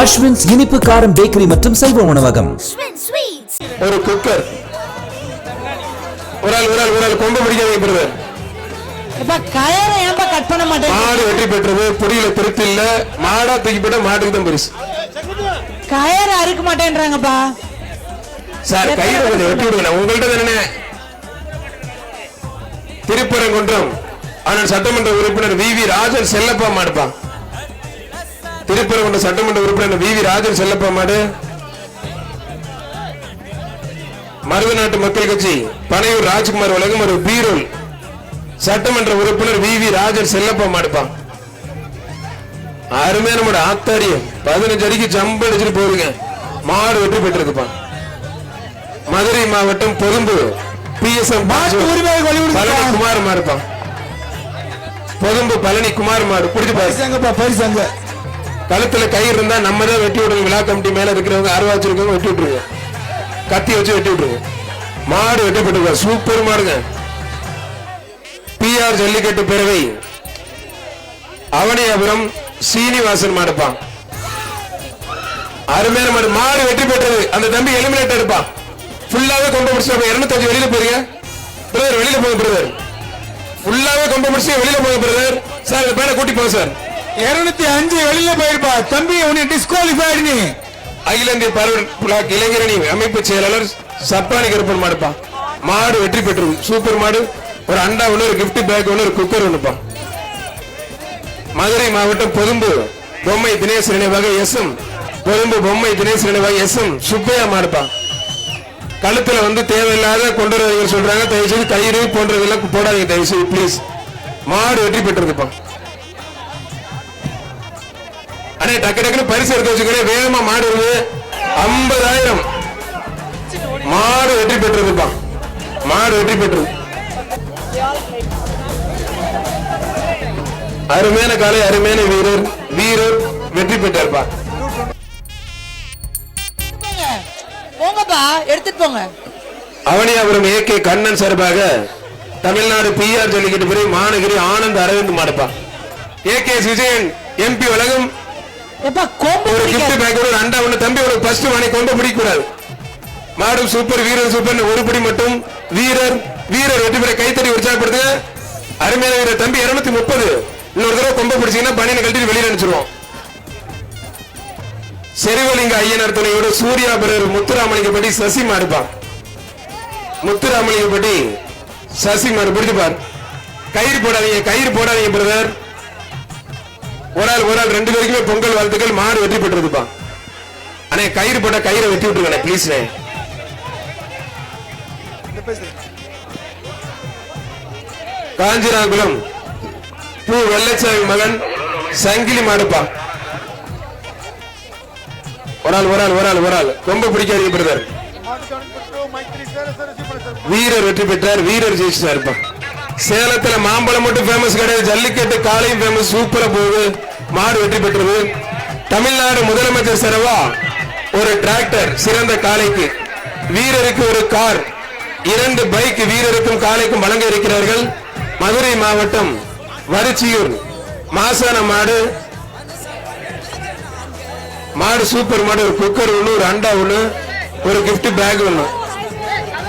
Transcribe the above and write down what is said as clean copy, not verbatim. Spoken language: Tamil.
அஸ்வின்ஸ் இனிப்பு காரம் பேக்கரி மற்றும் சைவ உணவகம். ஒரு குக்கர். ஒரு ஆள் கொம்பு பிடிக்காதீங்க பிரதர். கயரை ஏன்பா கட் பண்ண மாட்டேன். மாடு வெற்றி பெற்றது. பொடியில திருப்தி இல்ல. மாடா தூக்கி போட்ட மாட்டுக்கு தான் பரிசு. கயரை அறுக்க மாட்டேன்றாங்கப்பா. சார் கையில கொஞ்சம் வெட்டி விடுங்க. உங்கள்ட்ட தானே. திருப்பரங்குன்றம் ஆனால் சட்டமன்ற உறுப்பினர் வி.வி. ராஜன் செல்லப்பா மாடுப்பா. திருப்பரங்குன்றம் சட்டமன்ற உறுப்பினர் வி.வி. ராஜன் செல்லப்பா மாடு. மருதநாட்டு மக்கள் கட்சி பனையூர் ராஜ்குமார் உலகம் ஒரு பீரோல் சட்டமன்ற உறுப்பினர் வி.வி. ராஜன் செல்லப்பா மாடுப்பா. அருமையான மாடு. ஆத்தாரியம் 15 அடிக்கு ஜம்பு அடிச்சுட்டு போறீங்க. மாடு வெற்றி பெற்றிருக்குப்பா. மதுரை மாவட்டம் பொதும்பு பி.எஸ்.எம். பழனி குமார் மாடுப்பா. பொதும்பு பழனி குமார் மாடு பிடிச்சு பரிசாங்க. கழுத்துல கயிறு இருந்தா நம்ம தான் வெட்டி விடுங்க. விழா கமிட்டி மேல இருக்கிறவங்க அருவா வச்சிருக்கவங்க வெட்டி விட்டுருங்க. கத்தி வச்சு வெட்டி விட்டுருங்க. மாடு வெட்டி பெற்று சூப்பர் மாடுங்க. பி.ஆர். ஜல்லிக்கட்டு பேரவை அவனியாபுரம் சீனிவாசன் மாடுப்பா. அருமையான மாடு. மாடு வெற்றி பெற்றது. அந்த தம்பி எலிமினேட் இருப்பா. ஃபுல்லாவே கொண்டு முடிச்சு 205 வெளியில போறீங்க பிரதர். வெளியில போங்க பிரதர். ஃபுல்லாவே கொண்டு முடிச்சு வெளியில போங்க பிரதர். சார் இந்த பேரை கூட்டி போங்க சார். 205 வெளியில போயிருப்பா தம்பி. உன்னை டிஸ்குவாலிஃபைடு. நீ அகில இந்திய பரவல் பிளாக் இளைஞரணி அமைப்பு செயலாளர் சப்பானி கருப்பன் மாடுப்பா. மாடு வெற்றி பெற்றது. சூப்பர் மாடு. ஒரு அண்டா ஒன்று, ஒரு கிஃப்ட் பேக் ஒன்று, ஒரு குக்கர் ஒண்ணுப்பா. மதுரை மாவட்டம் பொதும்பு பொம்மை தினேஷ் நினைவாக எஸ்.எம். பொதும்பு பொம்மை தினேஷ் நினைவாக எஸ்.எம். சுப்பையா மாடுப்பா. கழுத்துல வந்து தேவையில்லாத கொண்டு வரவங்க சொல்றாங்க. தயவு செய்து கயிறு போன்றதெல்லாம் போடாதீங்க தயவு செய்து பிளீஸ். மாடு வெற்றி பெற்றிருக்குப்பா. அண்ணே டக்கு டக்குனு பரிசு எடுத்து வச்சுக்கிறேன். வேகமா மாடு வருது. 50,000 மாடு வெற்றி பெற்றிருக்குப்பா. மாடு வெற்றி பெற்றது. அருமையான காலை, அருமையான வீரர் வெற்றி பெற்றார்ப்பா. போங்கப்பா, எடுத்துட்டு போங்க. அவனியாபுரம் ஏ.கே. கண்ணன் சார்பாக தமிழ்நாடு பி.ஆர். ஜல்லிக்கட்டு பிரிவு மாநகரி ஆனந்த் அரவிந்த் மாடுப்பா. ஏ.கே. விஜயன் எம்பி வழங்கும் ஒரு கிஃப்ட் பேக் ஒரு அண்டா ஒண்ணு. தம்பி ஒரு ஃபர்ஸ்ட் வாணி கொண்டு முடிக்க கூடாது. மாடு சூப்பர், வீரர் சூப்பர். ஒரு படி மட்டும் வீரர் வெற்றி பெற கைத்தறி உற்சாகப்படுத்துங்க. அருமையான வீரர் தம்பி. 230 இன்னொரு தடவை கொம்ப பிடிச்சீங்கன்னா பணியை கழட்டி வெளியில அனுப்பிச்சிருவோம். செரிவலிங்க ஐயனார் துணையோடு சூர்யா பிரதர் முத்துராமலிங்கப்பட்டி சசி மாடுப்பா. முத்துராமலிங்கப்பட்டி சசி மாடு பிடிச்சு பார். கயிறு போடாதீங்க பிரதர். ஒரு ஆள் 2 பேருக்குமே பொங்கல் வாழ்த்துக்கள். மாடு வெற்றி பெற்றதுப்பா. அண்ணே கயிறு போட்டா கயிறை வெட்டி விட்டுருங்க பிளீஸ். காஞ்சிராங்குளம் பூ வெள்ளச்சாமி மகன் சங்கிலி மாடுப்பா. ஒரு ஆள் ரொம்ப பிடிக்காதீங்க பிரதர். வீரர் வெற்றி பெற்றார். வீரர் ஜெயிச்சிட்டாருப்பா. சேலத்துல மாம்பழம் மட்டும் ஃபேமஸ் கிடையாது. ஜல்லிக்கட்டு காலையும் ஃபேமஸ். சூப்பரா போகுது. மாடு வெற்றி பெற்றது. தமிழ்நாடு முதலமைச்சர் செலவா ஒரு டிராக்டர் சிறந்த காளைக்கு, வீரருக்கு ஒரு கார், 2 பைக் வீரருக்கும் காளைக்கும் வழங்க இருக்கிறார்கள். மதுரை மாவட்டம் வரிச்சியூர் மாசான மாடு சூப்பர் மாடு. ஒரு குக்கர் ஒண்ணு, ஒரு அண்டா ஒண்ணு, ஒரு கிஃப்ட் பேக் ஒண்ணு.